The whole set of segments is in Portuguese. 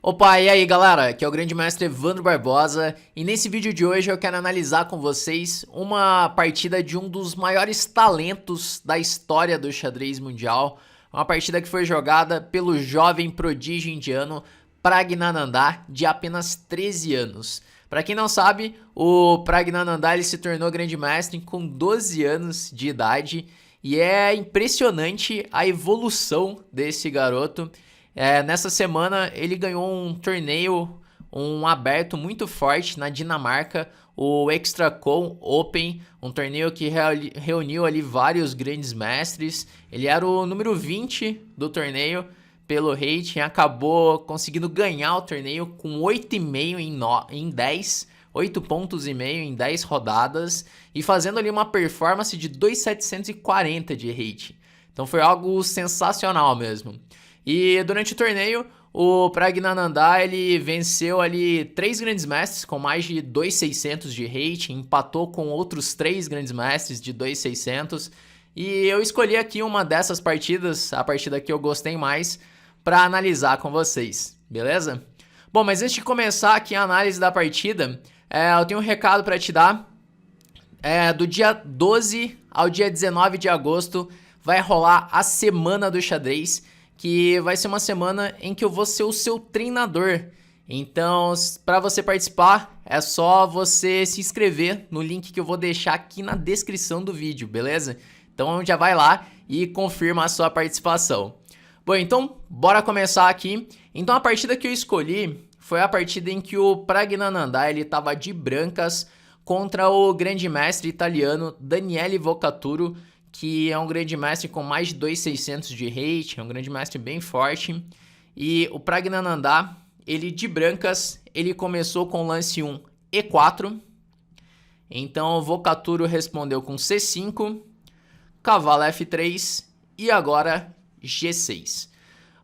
Opa, e aí galera, aqui é o Grande Mestre Evandro Barbosa e nesse vídeo de hoje eu quero analisar com vocês uma partida de um dos maiores talentos da história do xadrez mundial. Uma partida que foi jogada pelo jovem prodígio indiano Praggnanandhaa, de apenas 13 anos. Para quem não sabe, o Praggnanandhaa ele se tornou Grande Mestre com 12 anos de idade e é impressionante a evolução desse garoto. Nessa semana ele ganhou um torneio, um aberto muito forte na Dinamarca, o Extracon Open, um torneio que reuniu ali vários grandes mestres. Ele era o número 20 do torneio pelo rating, acabou conseguindo ganhar o torneio com 8,5 em 10, 8 pontos e meio em 10 rodadas e fazendo ali uma performance de 2,740 de rating. Então foi algo sensacional mesmo. E durante o torneio, o Praggnanandhaa ele venceu ali 3 grandes mestres com mais de 2,600 de rating, empatou com outros 3 grandes mestres de 2,600. E eu escolhi aqui uma dessas partidas, a partida que eu gostei mais, para analisar com vocês, beleza? Bom, mas antes de começar aqui a análise da partida, eu tenho um recado para te dar. Do dia 12 ao dia 19 de agosto vai rolar a Semana do Xadrez, que vai ser uma semana em que eu vou ser o seu treinador. Então, para você participar, é só você se inscrever no link que eu vou deixar aqui na descrição do vídeo, beleza? Então já vai lá e confirma a sua participação. Bom, então bora começar aqui. Então a partida que eu escolhi foi a partida em que o Praggnanandhaa ele estava de brancas contra o grande mestre italiano Daniele Vocaturo, que é um grande mestre com mais de 2,600 de rating, é um grande mestre bem forte. E o Praggnanandhaa, ele de brancas, ele começou com o lance 1 E4. Então o Vocaturo respondeu com C5, cavalo F3 e agora G6.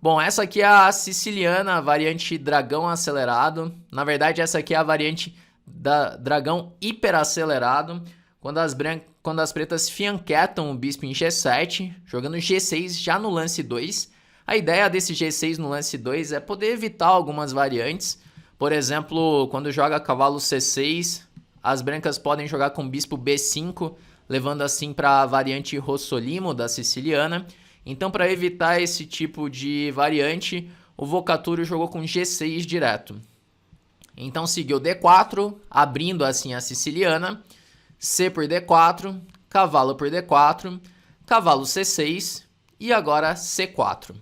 Bom, essa aqui é a siciliana, a variante dragão acelerado. Na verdade, essa aqui é a variante da dragão hiperacelerado. Quando as pretas fianquetam o bispo em G7, jogando G6 já no lance 2. A ideia desse G6 no lance 2 é poder evitar algumas variantes. Por exemplo, quando joga cavalo C6, as brancas podem jogar com bispo B5, levando assim para a variante Rossolimo da siciliana. Então, para evitar esse tipo de variante, o Vocaturo jogou com G6 direto. Então, seguiu D4, abrindo assim a siciliana. C por D4, cavalo por D4, cavalo C6 e agora C4.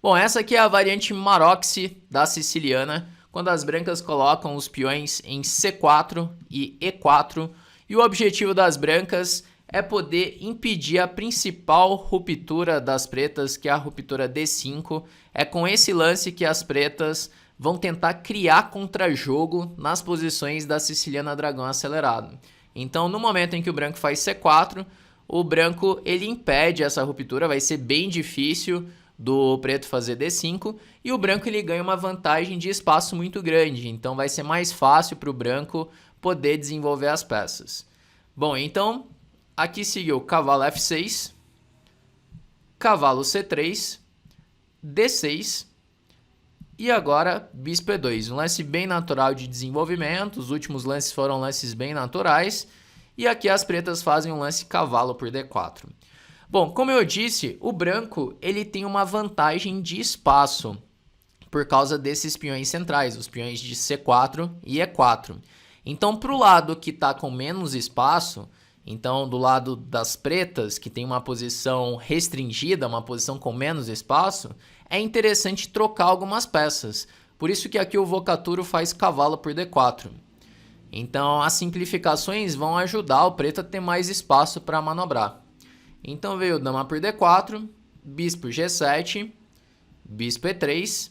Bom, essa aqui é a variante Maroczy da siciliana, quando as brancas colocam os peões em C4 e E4. E o objetivo das brancas é poder impedir a principal ruptura das pretas, que é a ruptura D5. É com esse lance que as pretas vão tentar criar contra-jogo nas posições da siciliana dragão acelerado. Então, no momento em que o branco faz C4, o branco ele impede essa ruptura, vai ser bem difícil do preto fazer D5, e o branco ele ganha uma vantagem de espaço muito grande, então vai ser mais fácil para o branco poder desenvolver as peças. Bom, então, aqui seguiu cavalo F6, cavalo C3, D6, e agora bispo E2, um lance bem natural de desenvolvimento. Os últimos lances foram lances bem naturais. E aqui as pretas fazem um lance cavalo por D4. Bom, como eu disse, o branco ele tem uma vantagem de espaço por causa desses peões centrais, os peões de C4 e E4. Então, para o lado que está com menos espaço, então do lado das pretas, que tem uma posição restringida, uma posição com menos espaço, é interessante trocar algumas peças. Por isso que aqui o Vocaturo faz cavalo por D4. Então as simplificações vão ajudar o preto a ter mais espaço para manobrar. Então veio dama por D4, bispo G7, bispo E3,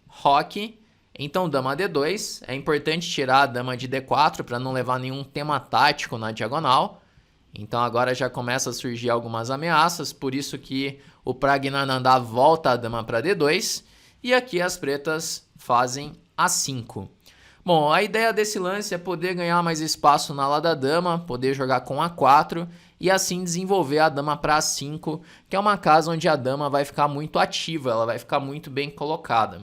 roque. Então dama D2, é importante tirar a dama de D4 para não levar nenhum tema tático na diagonal. Então agora já começa a surgir algumas ameaças, por isso que o Praggnanandhaa volta a dama para D2 e aqui as pretas fazem A5. Bom, a ideia desse lance é poder ganhar mais espaço na ala da dama, poder jogar com A4 e assim desenvolver a dama para A5, que é uma casa onde a dama vai ficar muito ativa, ela vai ficar muito bem colocada.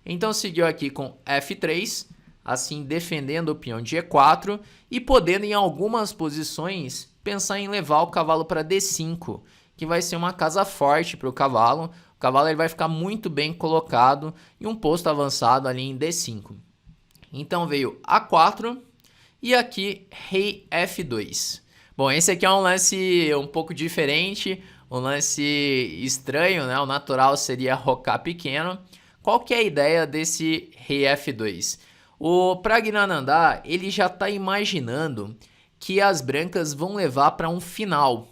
Então seguiu aqui com F3, assim defendendo o peão de E4 e podendo em algumas posições pensar em levar o cavalo para D5, que vai ser uma casa forte para o cavalo. O cavalo ele vai ficar muito bem colocado em um posto avançado ali em D5. Então veio A4 e aqui rei F2. Bom, esse aqui é um lance um pouco diferente, um lance estranho, né? O natural seria rocar pequeno. Qual que é a ideia desse rei F2? O Praggnanandhaa, ele já está imaginando que as brancas vão levar para um final.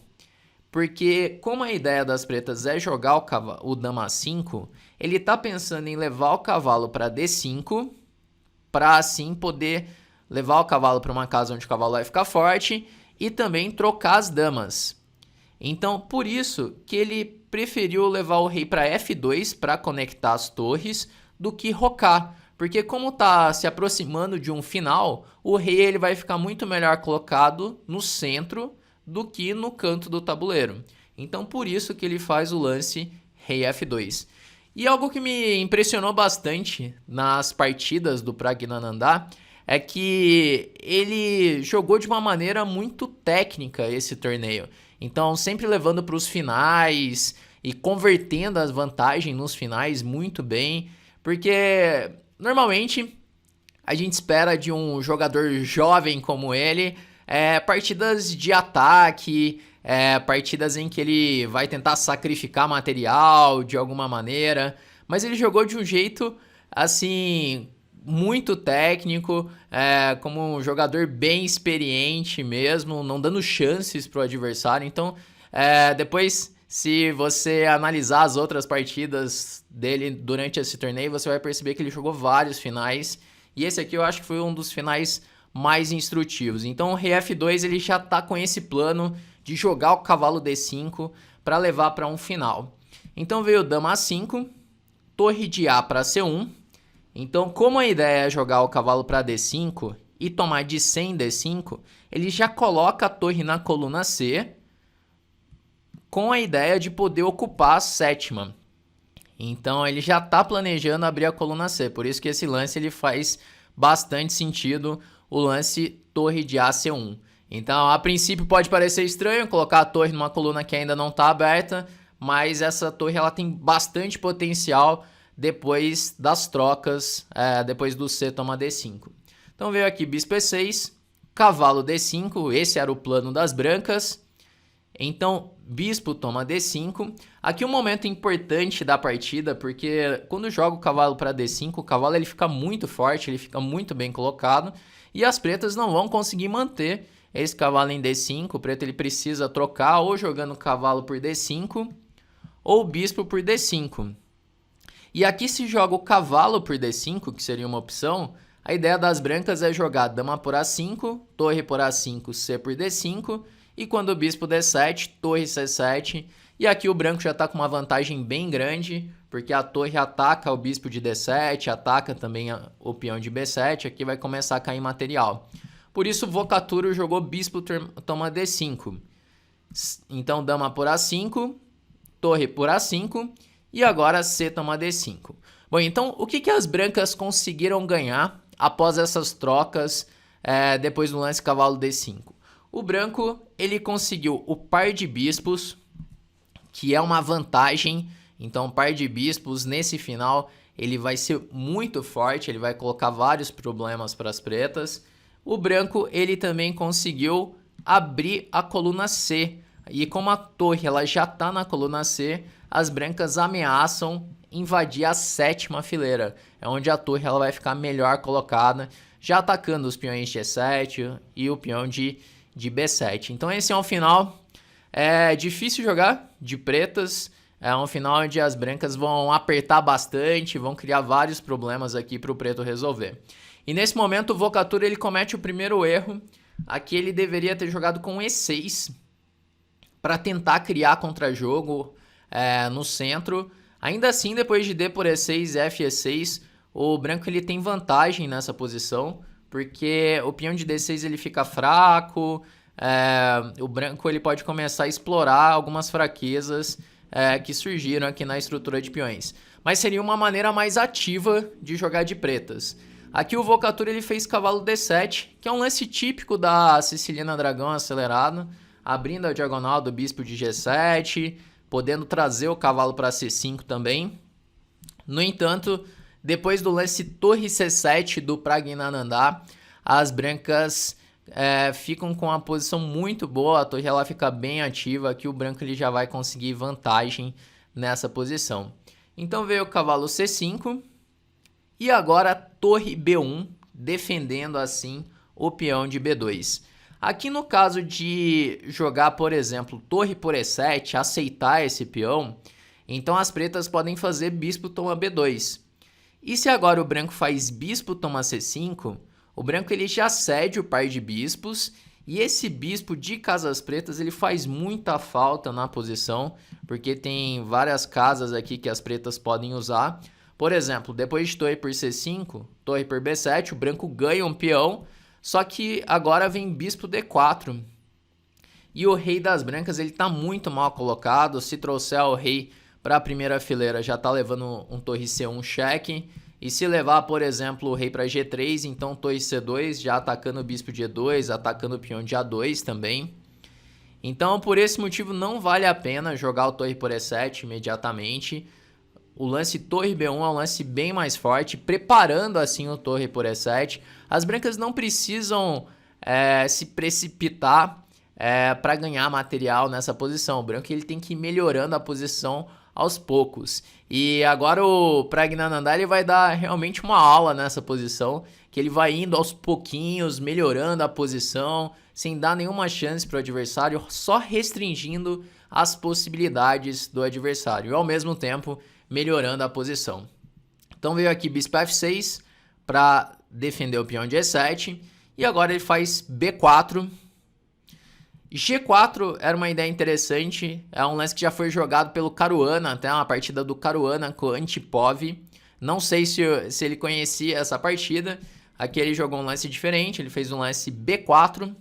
Porque como a ideia das pretas é jogar o dama A5, ele está pensando em levar o cavalo para D5, para assim poder levar o cavalo para uma casa onde o cavalo vai ficar forte e também trocar as damas. Então, por isso que ele preferiu levar o rei para F2 para conectar as torres do que rocar. Porque como está se aproximando de um final, o rei ele vai ficar muito melhor colocado no centro do que no canto do tabuleiro. Então, por isso que ele faz o lance rei F2. E algo que me impressionou bastante nas partidas do Praggnanandhaa é que ele jogou de uma maneira muito técnica esse torneio. Então, sempre levando para os finais e convertendo as vantagens nos finais muito bem, porque normalmente a gente espera de um jogador jovem como ele partidas de ataque, partidas em que ele vai tentar sacrificar material de alguma maneira, mas ele jogou de um jeito assim muito técnico, como um jogador bem experiente mesmo, não dando chances para o adversário. Então, depois, se você analisar as outras partidas dele durante esse torneio, você vai perceber que ele jogou vários finais, e esse aqui eu acho que foi um dos finais mais instrutivos. Então o rei F2 ele já está com esse plano de jogar o cavalo D5 para levar para um final. Então veio dama A5, torre de A para C1. Então, como a ideia é jogar o cavalo para D5 e tomar de C em D5, ele já coloca a torre na coluna C com a ideia de poder ocupar a sétima. Então ele já está planejando abrir a coluna C, por isso que esse lance ele faz bastante sentido, o lance torre de A C1. Então, a princípio pode parecer estranho colocar a torre numa coluna que ainda não está aberta, mas essa torre ela tem bastante potencial depois das trocas, depois do C toma D5. Então veio aqui bispo E6, cavalo D5, esse era o plano das brancas. Então, bispo toma D5. Aqui um momento importante da partida, porque quando joga o cavalo para D5, o cavalo ele fica muito forte, ele fica muito bem colocado, e as pretas não vão conseguir manter esse cavalo em D5. O preto ele precisa trocar ou jogando o cavalo por D5 ou o bispo por D5. E aqui se joga o cavalo por D5, que seria uma opção, a ideia das brancas é jogar dama por A5, torre por A5, C por D5, e quando o bispo D7, torre C7, e aqui o branco já está com uma vantagem bem grande, porque a torre ataca o bispo de D7, ataca também o peão de B7, aqui vai começar a cair material. Por isso o Vocaturo jogou bispo toma D5. Então dama por A5, torre por A5, e agora C toma D5. Bom, então o que as brancas conseguiram ganhar após essas trocas depois do lance cavalo D5? O branco ele conseguiu o par de bispos, que é uma vantagem. Então, par de bispos nesse final ele vai ser muito forte, ele vai colocar vários problemas para as pretas. O branco ele também conseguiu abrir a coluna C. E como a torre ela já está na coluna C, as brancas ameaçam invadir a sétima fileira. É onde a torre ela vai ficar melhor colocada, já atacando os peões de E7 e o peão de B7. Então esse é um final difícil jogar de pretas. É um final onde as brancas vão apertar bastante, vão criar vários problemas aqui para o preto resolver. E nesse momento o Vocaturo ele comete o primeiro erro. Aqui ele deveria ter jogado com E6 para tentar criar contra-jogo no centro. Ainda assim, depois de D por E6, F E6, o branco ele tem vantagem nessa posição, porque o peão de D6 ele fica fraco, o branco ele pode começar a explorar algumas fraquezas que surgiram aqui na estrutura de peões. mas seria uma maneira mais ativa de jogar de pretas. Aqui o Volcatura ele fez cavalo D7, que é um lance típico da Siciliana Dragão acelerado, abrindo a diagonal do bispo de G7, podendo trazer o cavalo para C5 também. No entanto, depois do lance torre C7 do Praggnanandhaa, as brancas ficam com uma posição muito boa, a torre ela fica bem ativa, aqui o branco ele já vai conseguir vantagem nessa posição. Então veio o cavalo C5 e agora torre B1, defendendo assim o peão de B2. Aqui no caso de jogar, por exemplo, torre por E7, aceitar esse peão, então as pretas podem fazer bispo toma B2. E se agora o branco faz bispo toma C5, o branco ele já cede o par de bispos, e esse bispo de casas pretas ele faz muita falta na posição, porque tem várias casas aqui que as pretas podem usar. Por exemplo, depois de torre por C5, torre por B7, o branco ganha um peão, só que agora vem bispo D4. E o rei das brancas ele está muito mal colocado, se trouxer o rei para a primeira fileira já está levando um torre C1 cheque. E se levar, por exemplo, o rei para G3, então torre C2, já atacando o bispo de E2, atacando o peão de A2 também. Então, por esse motivo, não vale a pena jogar o torre por E7 imediatamente. O lance torre B1 é um lance bem mais forte, preparando assim o torre por E7. As brancas não precisam se precipitar para ganhar material nessa posição. O branco ele tem que ir melhorando a posição aos poucos. E agora o Praggnanandhaa ele vai dar realmente uma aula nessa posição, que ele vai indo aos pouquinhos, melhorando a posição, sem dar nenhuma chance para o adversário, só restringindo as possibilidades do adversário, e ao mesmo tempo melhorando a posição. Então veio aqui bispo F6 para defender o peão de E7, e agora ele faz B4. G4 era uma ideia interessante, é um lance que já foi jogado pelo Caruana, até uma partida do Caruana com o Antipov. Não sei se ele conhecia essa partida, aqui ele jogou um lance diferente, ele fez um lance B4.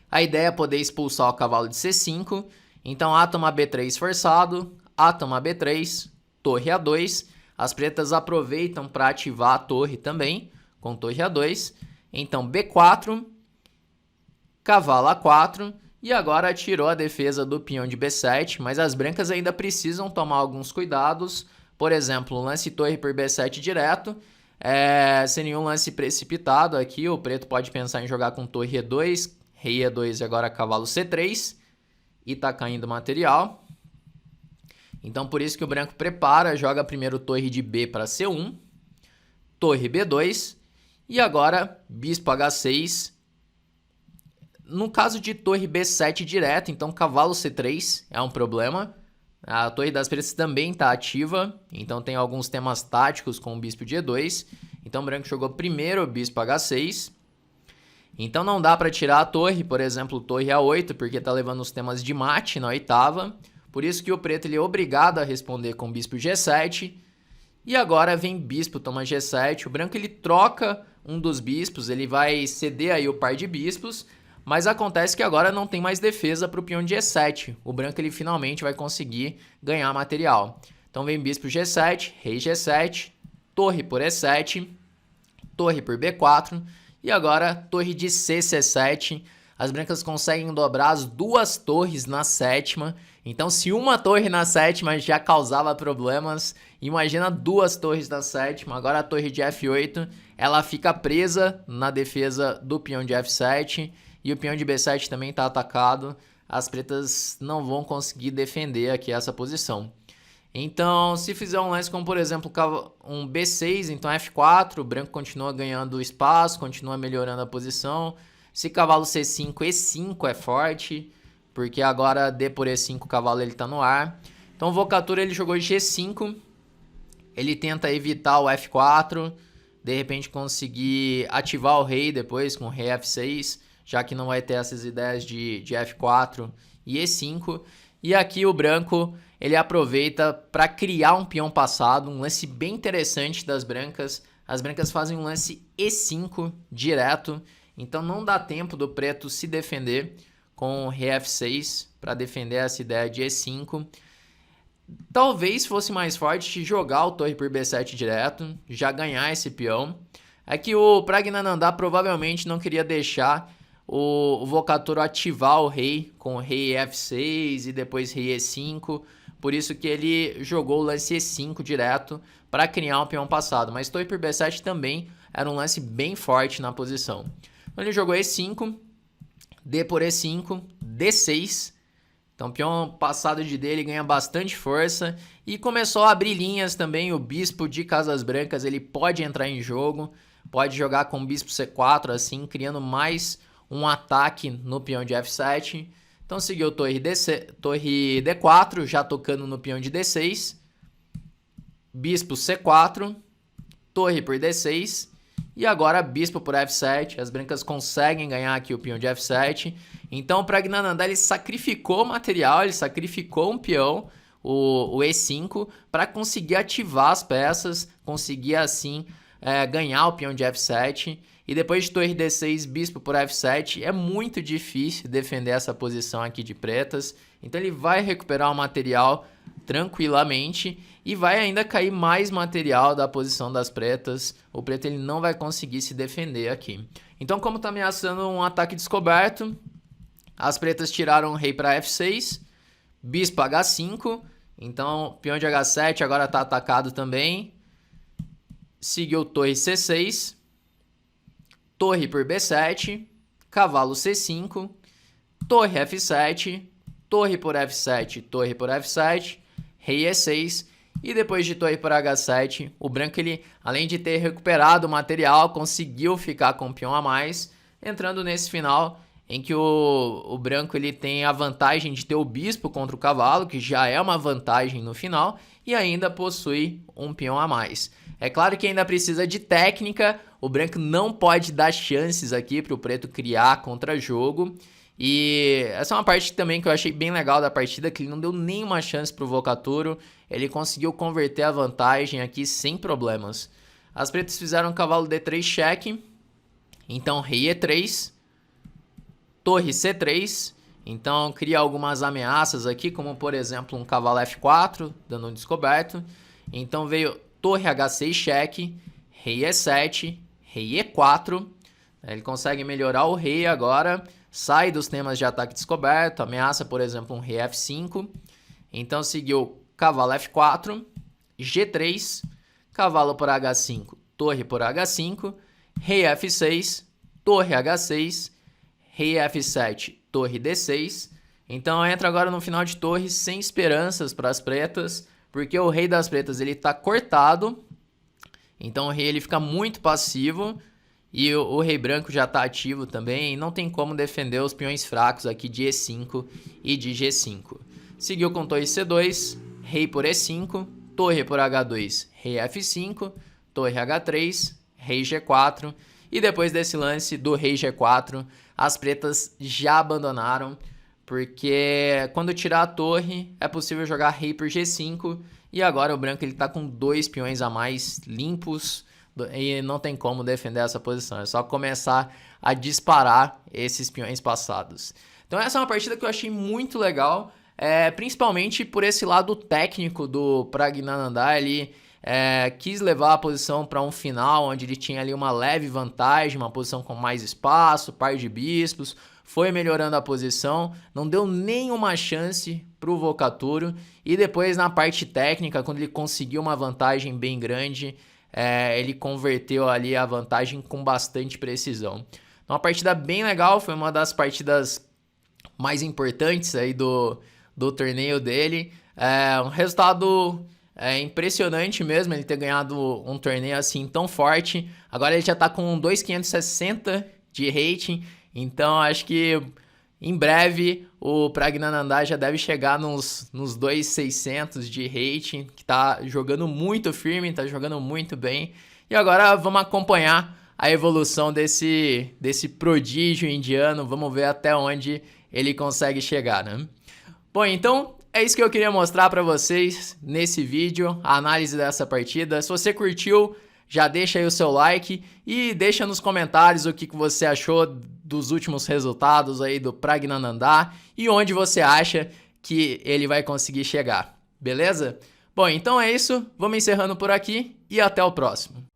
A ideia é poder expulsar o cavalo de C5, então A toma B3 forçado, A toma B3, torre A2. As pretas aproveitam para ativar a torre também, com torre A2. Então B4... cavalo A4, e agora tirou a defesa do peão de B7, mas as brancas ainda precisam tomar alguns cuidados. Por exemplo, lance torre por B7 direto, sem nenhum lance precipitado aqui, o preto pode pensar em jogar com torre E2, rei E2 e agora cavalo C3, e tá caindo material. Então por isso que o branco prepara, joga primeiro torre de B para C1, torre B2, e agora bispo H6. No caso de torre B7 direto, então cavalo C3 é um problema. A torre das pretas também está ativa, então tem alguns temas táticos com o bispo de E2. Então o branco jogou primeiro o bispo H6. Então não dá para tirar a torre, por exemplo, torre A8, porque está levando os temas de mate na oitava. Por isso que o preto ele é obrigado a responder com bispo G7. E agora vem bispo toma G7. O branco ele troca um dos bispos, ele vai ceder aí o par de bispos. Mas acontece que agora não tem mais defesa para o peão de E7. O branco ele finalmente vai conseguir ganhar material. Então vem bispo G7, rei G7, torre por E7, torre por B4 e agora torre de C7. As brancas conseguem dobrar as duas torres na sétima. Então se uma torre na sétima já causava problemas, imagina duas torres na sétima. Agora a torre de F8 ela fica presa na defesa do peão de F7. E o peão de B7 também está atacado. As pretas não vão conseguir defender aqui essa posição. Então, se fizer um lance como, por exemplo, um B6, então F4, o branco continua ganhando espaço, continua melhorando a posição. Se cavalo C5, E5 é forte, porque agora D por E5 o cavalo está no ar. Então, o Volcatura ele jogou G5. Ele tenta evitar o F4, de repente conseguir ativar o rei depois com o rei F6. Já que não vai ter essas ideias de F4 e E5. E aqui o branco ele aproveita para criar um peão passado, um lance bem interessante das brancas. As brancas fazem um lance E5 direto, então não dá tempo do preto se defender com o rei F6 para defender essa ideia de E5. Talvez fosse mais forte jogar o torre por B7 direto, já ganhar esse peão. É que o Praggnanandhaa provavelmente não queria deixar o Volcatoro ativar o rei com o rei F6 e depois rei E5. Por isso que ele jogou o lance E5 direto para criar um peão passado. Mas torre por B7 também era um lance bem forte na posição. Então ele jogou E5, D por E5, D6. Então o peão passado de D ele ganha bastante força. E começou a abrir linhas também. O bispo de Casas Brancas ele pode entrar em jogo. Pode jogar com bispo C4 assim, criando mais um ataque no peão de F7. Então seguiu torre D4, já tocando no peão de D6. Bispo C4, torre por D6. E agora bispo por F7. As brancas conseguem ganhar aqui o peão de F7. Então o Praggnanandhaa ele sacrificou material, ele sacrificou um peão, o E5, para conseguir ativar as peças, conseguir assim ganhar o peão de F7. E depois de torre D6, bispo por F7, é muito difícil defender essa posição aqui de pretas. Então ele vai recuperar o material tranquilamente e vai ainda cair mais material da posição das pretas. O preto ele não vai conseguir se defender aqui. Então como está ameaçando um ataque descoberto, as pretas tiraram o rei para F6, bispo H5. Então peão de H7 agora está atacado também. Seguiu torre C6, torre por B7, cavalo C5, torre F7, torre por F7, torre por F7, rei E6 e depois de torre por H7, o branco ele, além de ter recuperado o material, conseguiu ficar com um peão a mais, entrando nesse final em que o branco ele tem a vantagem de ter o bispo contra o cavalo, que já é uma vantagem no final, e ainda possui um peão a mais. É claro que ainda precisa de técnica, o branco não pode dar chances aqui para o preto criar contra-jogo. E essa é uma parte também que eu achei bem legal da partida, que ele não deu nenhuma chance para o Volcatoro, ele conseguiu converter a vantagem aqui sem problemas. As pretas fizeram cavalo D3 cheque, então rei E3, torre C3, então cria algumas ameaças aqui, como por exemplo um cavalo F4, dando um descoberto. Então veio torre H6 cheque, rei E7, rei E4. Ele consegue melhorar o rei agora, sai dos temas de ataque descoberto, ameaça por exemplo um rei F5. Então seguiu cavalo F4, G3, cavalo por H5, torre por H5, rei F6, torre H6, rei F7, torre D6. Então entra agora no final de torre sem esperanças para as pretas, porque o rei das pretas ele está cortado. Então o rei ele fica muito passivo e o rei branco já está ativo também. E não tem como defender os peões fracos aqui de E5 e de G5. Seguiu com torre C2, rei por E5, torre por H2, rei F5, torre H3, rei G4. E depois desse lance do rei G4, as pretas já abandonaram, porque quando tirar a torre é possível jogar rei por G5 e agora o branco ele tá com 2 peões a mais limpos e não tem como defender essa posição, é só começar a disparar esses peões passados. Então essa é uma partida que eu achei muito legal, principalmente por esse lado técnico do Praggnanandhaa. Ele quis levar a posição para um final onde ele tinha ali uma leve vantagem, uma posição com mais espaço, par de bispos, foi melhorando a posição, não deu nenhuma chance para o Volcatoro, e depois na parte técnica, quando ele conseguiu uma vantagem bem grande, ele converteu ali a vantagem com bastante precisão. Então uma partida bem legal, foi uma das partidas mais importantes aí do torneio dele, um resultado impressionante mesmo ele ter ganhado um torneio assim tão forte. Agora ele já tá com 2.560 de rating, então acho que em breve o Praggnanandhaa já deve chegar nos 2.600 de rating, que tá jogando muito firme, tá jogando muito bem. E agora vamos acompanhar a evolução desse prodígio indiano, vamos ver até onde ele consegue chegar, né? Bom, então é isso que eu queria mostrar para vocês nesse vídeo, a análise dessa partida. Se você curtiu, já deixa aí o seu like e deixa nos comentários o que você achou dos últimos resultados aí do Praggnanandhaa e onde você acha que ele vai conseguir chegar. Beleza? Bom, então é isso. Vamos encerrando por aqui e até o próximo.